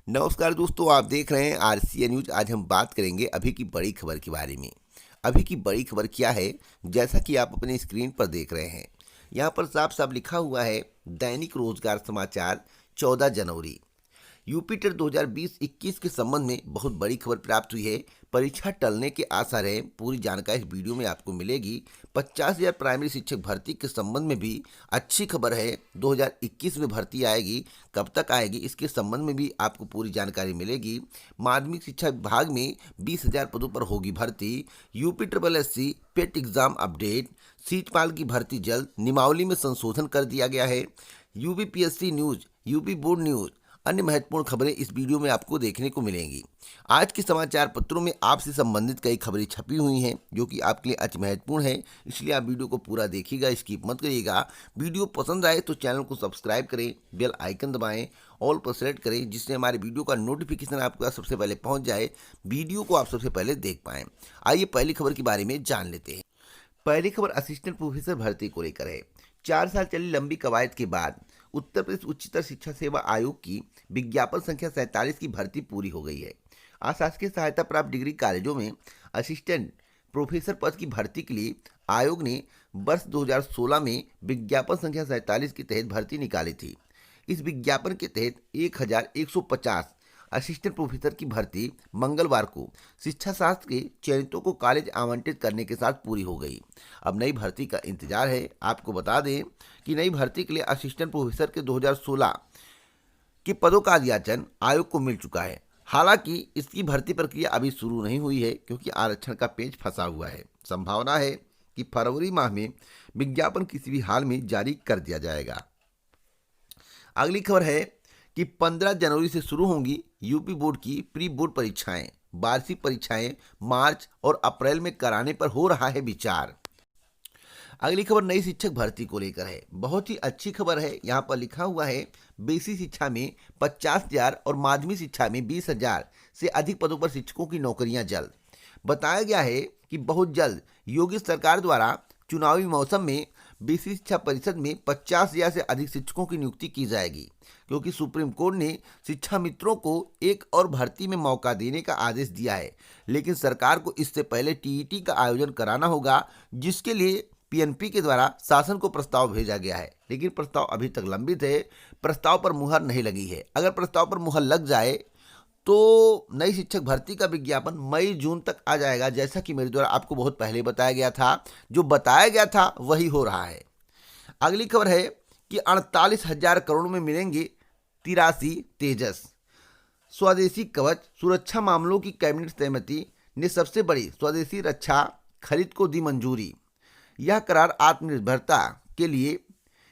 नमस्कार दोस्तों, आप देख रहे हैं आरसीए न्यूज। आज हम बात करेंगे अभी की बड़ी खबर के बारे में। अभी की बड़ी खबर क्या है, जैसा कि आप अपने स्क्रीन पर देख रहे हैं। यहाँ पर साफ साफ लिखा हुआ है दैनिक रोजगार समाचार 14 जनवरी। यूपी टेट 2020-21 के संबंध में बहुत बड़ी खबर प्राप्त हुई है। परीक्षा टलने के आसार हैं। पूरी जानकारी इस वीडियो में आपको मिलेगी। 50,000 प्राइमरी शिक्षक भर्ती के संबंध में भी अच्छी खबर है। 2021 में भर्ती आएगी, कब तक आएगी इसके संबंध में भी आपको पूरी जानकारी मिलेगी। माध्यमिक शिक्षा विभाग में 20,000 पदों पर होगी भर्ती। UP triple SC PET exam update. सीटपाल की भर्ती जल्द। नियमावली में संशोधन कर दिया गया है। UPPSC news, UP board news, अन्य महत्वपूर्ण खबरें इस वीडियो में आपको देखने को मिलेंगी। आज के समाचार पत्रों में आपसे संबंधित कई खबरें छपी हुई हैं जो कि आपके लिए अति महत्वपूर्ण है, इसलिए आप वीडियो को पूरा देखिएगा, स्किप मत करिएगा। वीडियो पसंद आए तो चैनल को सब्सक्राइब करें, बेल आइकन दबाएं, ऑल पर सेलेक्ट करें, जिससे हमारे वीडियो का नोटिफिकेशन आपके पास सबसे पहले पहुंच जाए, वीडियो को आप सबसे पहले देख पाएं। आइए पहली खबर के बारे में जान लेते हैं। पहली खबर असिस्टेंट प्रोफेसर भर्ती को लेकर है। 4 साल चली लंबी कवायद के बाद उत्तर प्रदेश उच्चतर शिक्षा सेवा आयोग की विज्ञापन संख्या 47 की भर्ती पूरी हो गई है। अशासकीय सहायता प्राप्त डिग्री कॉलेजों में असिस्टेंट प्रोफेसर पद की भर्ती के लिए आयोग ने वर्ष 2016 में विज्ञापन संख्या 47 के तहत भर्ती निकाली थी। इस विज्ञापन के तहत 1150 असिस्टेंट प्रोफेसर की भर्ती मंगलवार को शिक्षा शास्त्र के चयनितों को कॉलेज आवंटित करने के साथ पूरी हो गई। अब नई भर्ती का इंतजार है। आपको बता दें कि नई भर्ती के लिए असिस्टेंट प्रोफेसर के 2016 के पदों का अधियाचन आयोग को मिल चुका है। हालांकि इसकी भर्ती प्रक्रिया अभी शुरू नहीं हुई है क्योंकि आरक्षण का पेच फंसा हुआ है। संभावना है कि फरवरी माह में विज्ञापन किसी भी हाल में जारी कर दिया जाएगा। अगली खबर है कि 15 जनवरी से शुरू होंगी यूपी बोर्ड की प्री बोर्ड परीक्षाएं। वार्षिक परीक्षाएं मार्च और अप्रैल में कराने पर हो रहा है विचार। अगली खबर नई शिक्षक भर्ती को लेकर है। बहुत ही अच्छी खबर है। यहाँ पर लिखा हुआ है बेसिक शिक्षा में 50,000 और माध्यमिक शिक्षा में 20,000 से अधिक पदों पर शिक्षकों की नौकरियां जल्द। बताया गया है कि बहुत जल्द योगी सरकार द्वारा चुनावी मौसम में बेसिक शिक्षा परिषद में 50,000 से अधिक शिक्षकों की नियुक्ति की जाएगी, क्योंकि सुप्रीम कोर्ट ने शिक्षा मित्रों को एक और भर्ती में मौका देने का आदेश दिया है। लेकिन सरकार को इससे पहले टीईटी का आयोजन कराना होगा, जिसके लिए पीएनपी के द्वारा शासन को प्रस्ताव भेजा गया है, लेकिन प्रस्ताव अभी तक लंबित है। प्रस्ताव पर मुहर नहीं लगी है। अगर प्रस्ताव पर मुहर लग जाए तो नई शिक्षक भर्ती का विज्ञापन मई जून तक आ जाएगा, जैसा कि मेरे द्वारा आपको बहुत पहले बताया गया था। जो बताया गया था वही हो रहा है। अगली खबर है कि 48,000 करोड़ में मिलेंगे 83 तेजस। स्वदेशी कवच सुरक्षा मामलों की कैबिनेट सहमति ने सबसे बड़ी स्वदेशी रक्षा खरीद को दी मंजूरी। यह करार आत्मनिर्भरता के लिए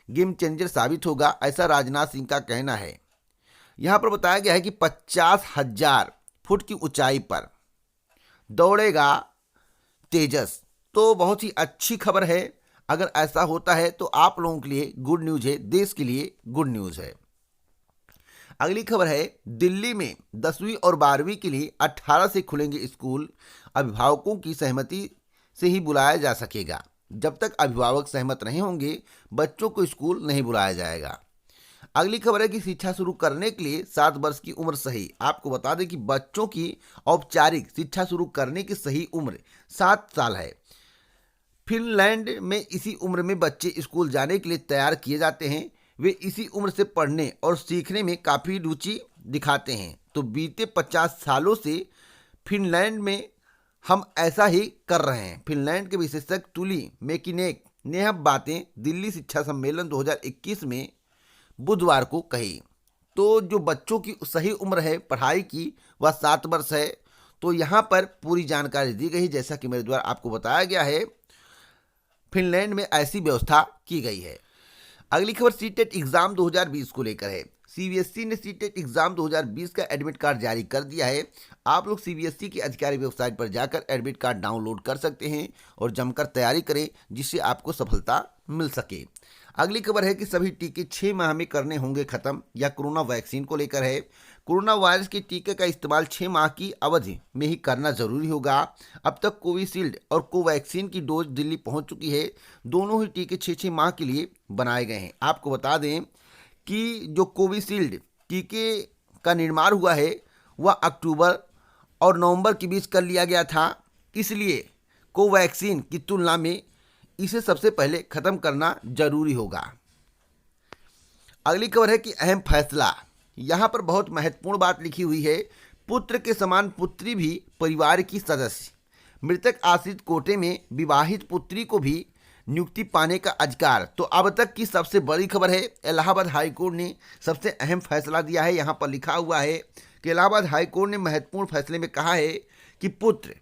गेम चेंजर साबित होगा, ऐसा राजनाथ सिंह का कहना है। यहां पर बताया गया है कि 50,000 फुट की ऊंचाई पर दौड़ेगा तेजस। तो बहुत ही अच्छी खबर है। अगर ऐसा होता है तो आप लोगों के लिए गुड न्यूज है, देश के लिए गुड न्यूज है। अगली खबर है दिल्ली में 10वीं और 12वीं के लिए 18 से खुलेंगे स्कूल। अभिभावकों की सहमति से ही बुलाया जा सकेगा। जब तक अभिभावक सहमत नहीं होंगे बच्चों को स्कूल नहीं बुलाया जाएगा। अगली खबर है कि शिक्षा शुरू करने के लिए 7 वर्ष की उम्र सही। आपको बता दें कि बच्चों की औपचारिक शिक्षा शुरू करने की सही उम्र 7 साल है। फिनलैंड में इसी उम्र में बच्चे स्कूल जाने के लिए तैयार किए जाते हैं। वे इसी उम्र से पढ़ने और सीखने में काफ़ी रुचि दिखाते हैं। तो बीते 50 सालों से फिनलैंड में हम ऐसा ही कर रहे हैं। फिनलैंड के विशेषज्ञ तुली मैकिनेक ने यह बातें दिल्ली शिक्षा सम्मेलन 2021 में बुधवार को कही। तो जो बच्चों की सही उम्र है पढ़ाई की वह 7 वर्ष है। तो यहाँ पर पूरी जानकारी दी गई, जैसा कि मेरे द्वारा आपको बताया गया है। फिनलैंड में ऐसी व्यवस्था की गई है। अगली खबर सीटेट एग्जाम 2020 को लेकर है। सीबीएसई ने सीटेट एग्जाम 2020 का एडमिट कार्ड जारी कर दिया है। आप लोग सीबीएसई की आधिकारिक वेबसाइट पर जाकर एडमिट कार्ड डाउनलोड कर सकते हैं और जमकर तैयारी करें, जिससे आपको सफलता मिल सके। अगली खबर है कि सभी टीके 6 माह में करने होंगे खत्म। यह कोरोना वैक्सीन को लेकर है। कोरोना वायरस के टीके का इस्तेमाल 6 माह की अवधि में ही करना जरूरी होगा। अब तक कोविशील्ड और कोवैक्सीन की डोज दिल्ली पहुंच चुकी है। दोनों ही टीके 6 माह के लिए बनाए गए हैं। आपको बता दें कि जो कोविशील्ड टीके का निर्माण हुआ है वह अक्टूबर और नवंबर के बीच कर लिया गया था, इसलिए कोवैक्सीन की तुलना में इसे सबसे पहले खत्म करना जरूरी होगा। अगली खबर है कि अहम फैसला। यहाँ पर बहुत महत्वपूर्ण बात लिखी हुई है, पुत्र के समान पुत्री भी परिवार की सदस्य। मृतक आश्रित कोटे में विवाहित पुत्री को भी नियुक्ति पाने का अधिकार। तो अब तक की सबसे बड़ी खबर है, इलाहाबाद हाईकोर्ट ने सबसे अहम फैसला दिया है। यहाँ पर लिखा हुआ है कि इलाहाबाद हाईकोर्ट ने महत्वपूर्ण फैसले में कहा है कि पुत्र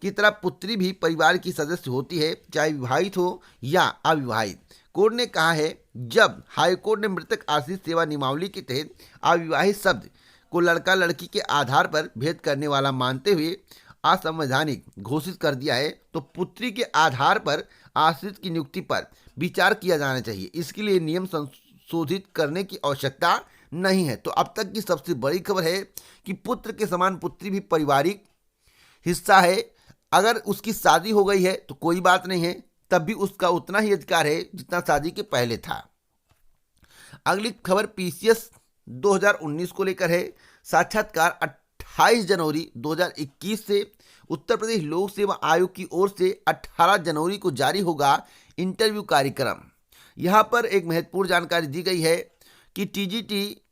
की तरह पुत्री भी परिवार की सदस्य होती है, चाहे विवाहित हो या अविवाहित। कोर्ट ने कहा है, जब हाईकोर्ट ने मृतक आश्रित सेवा नियमावली के तहत अविवाहित शब्द को लड़का लड़की के आधार पर भेद करने वाला मानते हुए असंवैधानिक घोषित कर दिया है, तो पुत्री के आधार पर आश्रित की नियुक्ति पर विचार किया जाना चाहिए। इसके लिए नियम संशोधित करने की आवश्यकता नहीं है। तो अब तक की सबसे बड़ी खबर है कि पुत्र के समान पुत्री भी पारिवारिक हिस्सा है। अगर उसकी शादी हो गई है तो कोई बात नहीं है, तब भी उसका उतना ही अधिकार है जितना शादी के पहले था। अगली खबर पीसीएस 2019 को लेकर है। साक्षात्कार 28 जनवरी 2021 से उत्तर प्रदेश लोक सेवा आयोग की ओर से 18 जनवरी को जारी होगा इंटरव्यू कार्यक्रम। यहाँ पर एक महत्वपूर्ण जानकारी दी गई है कि टीजीटी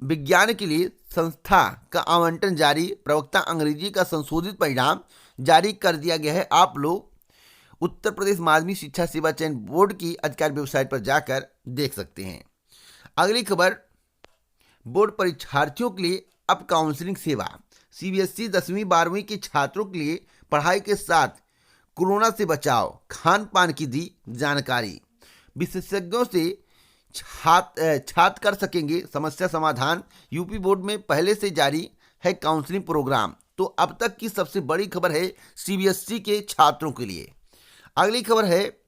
विज्ञान के लिए संस्था का आवंटन जारी। प्रवक्ता अंग्रेजी का संशोधित परिणाम जारी कर दिया गया है। आप लोग उत्तर प्रदेश माध्यमिक शिक्षा सेवा चयन बोर्ड की आधिकारिक वेबसाइट पर जाकर देख सकते हैं। अगली खबर, बोर्ड परीक्षार्थियों के लिए अब काउंसलिंग सेवा। सीबीएसई 10वीं 12वीं के छात्रों के लिए पढ़ाई के साथ कोरोना से बचाव, खान पान की दी जानकारी। विशेषज्ञों से छात्र कर सकेंगे समस्या समाधान। यूपी बोर्ड में पहले से जारी है काउंसलिंग प्रोग्राम। तो अब तक की सबसे बड़ी खबर है सीबीएसई के छात्रों के लिए। अगली खबर है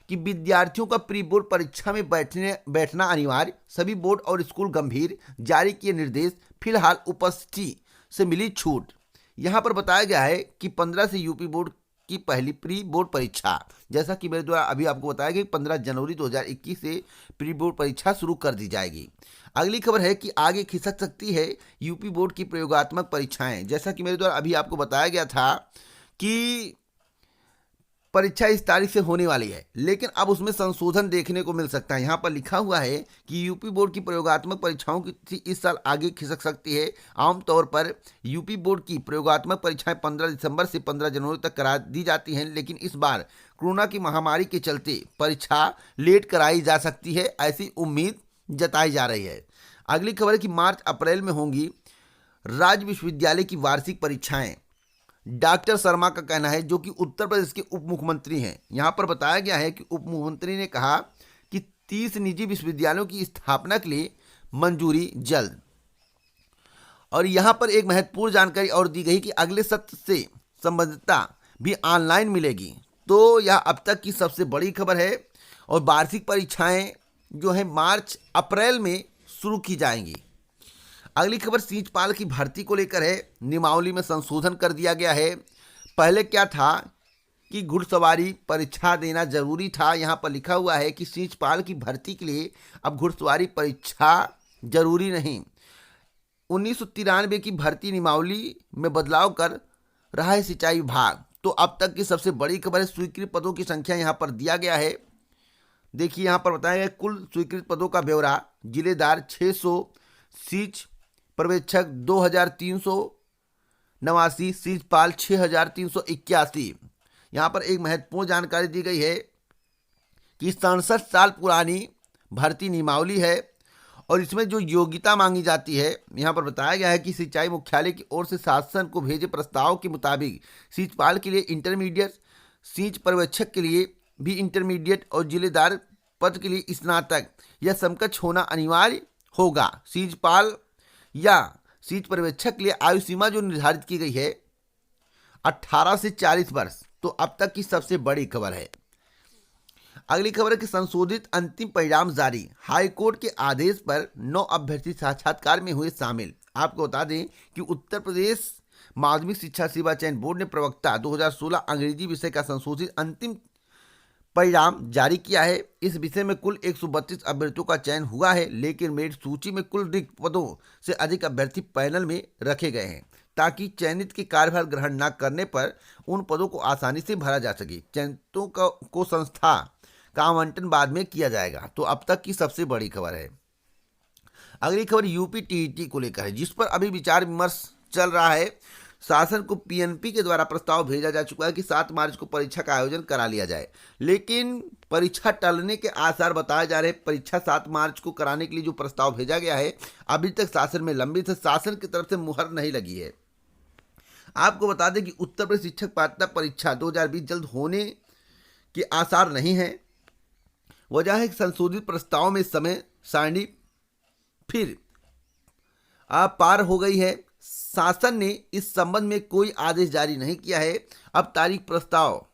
कि विद्यार्थियों का प्री बोर्ड परीक्षा में बैठना अनिवार्य। सभी बोर्ड और स्कूल गंभीर, जारी किए निर्देश। फिलहाल उपस्थिति से मिली छूट। यहाँ पर बताया गया है कि 15 से यूपी बोर्ड की पहली प्री बोर्ड परीक्षा, जैसा कि मेरे द्वारा अभी आपको बताया गया, 15 जनवरी 2021 से प्री बोर्ड परीक्षा शुरू कर दी जाएगी। अगली खबर है कि आगे खिसक सकती है यूपी बोर्ड की प्रयोगात्मक परीक्षाएं। जैसा कि मेरे द्वारा अभी आपको बताया गया था कि परीक्षा इस तारीख से होने वाली है, लेकिन अब उसमें संशोधन देखने को मिल सकता है। यहाँ पर लिखा हुआ है कि यूपी बोर्ड की प्रयोगात्मक परीक्षाओं की तिथि इस साल आगे खिसक सकती है। आमतौर पर यूपी बोर्ड की प्रयोगात्मक परीक्षाएं 15 दिसंबर से 15 जनवरी तक करा दी जाती हैं, लेकिन इस बार कोरोना की महामारी के चलते परीक्षा लेट कराई जा सकती है, ऐसी उम्मीद जताई जा रही है। अगली खबर है कि मार्च अप्रैल में होंगी राज्य विश्वविद्यालय की वार्षिक परीक्षाएं। डॉक्टर शर्मा का कहना है, जो कि उत्तर प्रदेश के उप मुख्यमंत्री हैं। यहाँ पर बताया गया है कि उप मुख्यमंत्री ने कहा कि 30 निजी विश्वविद्यालयों की स्थापना के लिए मंजूरी जल्द। और यहाँ पर एक महत्वपूर्ण जानकारी और दी गई कि अगले सत्र से संबद्धता भी ऑनलाइन मिलेगी। तो यह अब तक की सबसे बड़ी खबर है। और वार्षिक परीक्षाएं जो है मार्च अप्रैल में शुरू की जाएंगी। अगली खबर सीजपाल की भर्ती को लेकर है। नियमावली में संशोधन कर दिया गया है। पहले क्या था कि घुड़सवारी परीक्षा देना जरूरी था। यहाँ पर लिखा हुआ है कि सीजपाल की भर्ती के लिए अब घुड़सवारी परीक्षा जरूरी नहीं। 1993 की भर्ती नियमावली में बदलाव कर रहा है सिंचाई विभाग। तो अब तक की सबसे बड़ी खबर है, स्वीकृत पदों की संख्या यहाँ पर दिया गया है। देखिए यहाँ पर बताया गया कुल स्वीकृत पदों का ब्यौरा। जिलेदार 600, सीज पर्यवेक्षक 2389, सीजपाल 6381। यहाँ पर एक महत्वपूर्ण जानकारी दी गई है कि 67 साल पुरानी भर्ती नियमावली है और इसमें जो योग्यता मांगी जाती है, यहाँ पर बताया गया है कि सिंचाई मुख्यालय की ओर से शासन को भेजे प्रस्ताव के मुताबिक सीजपाल के लिए इंटरमीडिएट, सीज पर्यवेक्षक के लिए भी इंटरमीडिएट और जिलेदार पद के लिए स्नातक या समकक्ष होना अनिवार्य होगा। सीजपाल या सीज पर्यवेक्षक के लिए आयु सीमा जो निर्धारित की गई है 18 से 40 वर्ष। तो अब तक की सबसे बड़ी खबर है। अगली खबर है कि संशोधित अंतिम परिणाम जारी। हाईकोर्ट के आदेश पर 9 अभ्यर्थी साक्षात्कार में हुए शामिल। आपको बता दें कि उत्तर प्रदेश माध्यमिक शिक्षा सेवा चयन बोर्ड ने प्रवक्ता 2016 अंग्रेजी विषय का संशोधित अंतिम परिणाम जारी किया है। इस विषय में कुल 132 अभ्यर्थियों का चयन हुआ है, लेकिन मेरिट सूची में कुल रिक्त पदों से अधिक अभ्यर्थी पैनल में रखे गए हैं, ताकि चयनित के कार्यभार ग्रहण न करने पर उन पदों को आसानी से भरा जा सके। चयनितों को संस्था का आवंटन बाद में किया जाएगा। तो अब तक की सबसे बड़ी खबर है। अगली खबर यूपी टीईटी को लेकर है, जिस पर अभी विचार विमर्श चल रहा है। शासन को पीएनपी के द्वारा प्रस्ताव भेजा जा चुका है कि 7 मार्च को परीक्षा का आयोजन करा लिया जाए, लेकिन परीक्षा टलने के आसार बताए जा रहे हैं। परीक्षा 7 मार्च को कराने के लिए जो प्रस्ताव भेजा गया है, अभी तक शासन में लंबित है। शासन की तरफ से मुहर नहीं लगी है। आपको बता दें कि उत्तर प्रदेश शिक्षक पात्रता परीक्षा 2020 जल्द होने के आसार नहीं है। वजह है कि संशोधित प्रस्ताव में समय सारणी फिर पार हो गई है। शासन ने इस संबंध में कोई आदेश जारी नहीं किया है। अब तारीख प्रस्ताव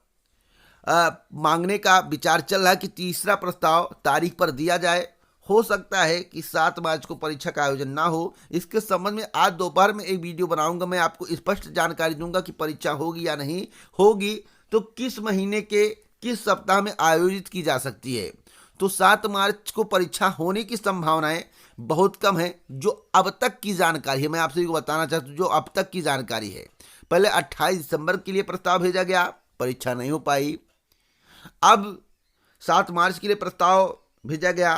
मांगने का विचार चल रहा है कि तीसरा प्रस्ताव तारीख पर दिया जाए। हो सकता है कि 7 मार्च को परीक्षा का आयोजन ना हो। इसके संबंध में आज दोपहर में एक वीडियो बनाऊंगा। मैं आपको स्पष्ट जानकारी दूंगा कि परीक्षा होगी या नहीं होगी, तो किस महीने के किस सप्ताह में आयोजित की जा सकती है। तो 7 मार्च को परीक्षा होने की संभावनाएं बहुत कम है। जो अब तक की जानकारी है, मैं आपसे बताना चाहता हूँ, जो अब तक की जानकारी है, पहले 28 दिसंबर के लिए प्रस्ताव भेजा गया, परीक्षा नहीं हो पाई। अब 7 मार्च के लिए प्रस्ताव भेजा गया,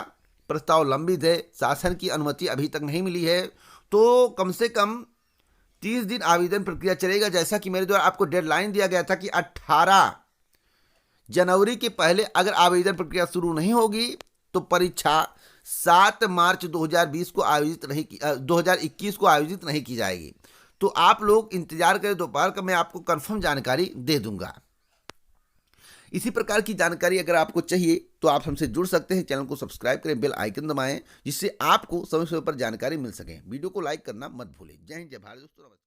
प्रस्ताव लंबित है, शासन की अनुमति अभी तक नहीं मिली है। तो कम से कम 30 दिन आवेदन प्रक्रिया चलेगा। जैसा कि मेरे द्वारा आपको डेडलाइन दिया गया था कि 18 जनवरी के पहले अगर आवेदन प्रक्रिया शुरू नहीं होगी तो परीक्षा 7 मार्च 2021 को आयोजित नहीं की जाएगी। तो आप लोग इंतजार करें, दोपहर का मैं आपको कंफर्म जानकारी दे दूंगा। इसी प्रकार की जानकारी अगर आपको चाहिए तो आप हमसे जुड़ सकते हैं। चैनल को सब्सक्राइब करें, बेल आइकन दबाएं, जिससे आपको समय समय पर जानकारी मिल सके। वीडियो को लाइक करना मत भूलें। जय हिंद, जय भारत दोस्तों।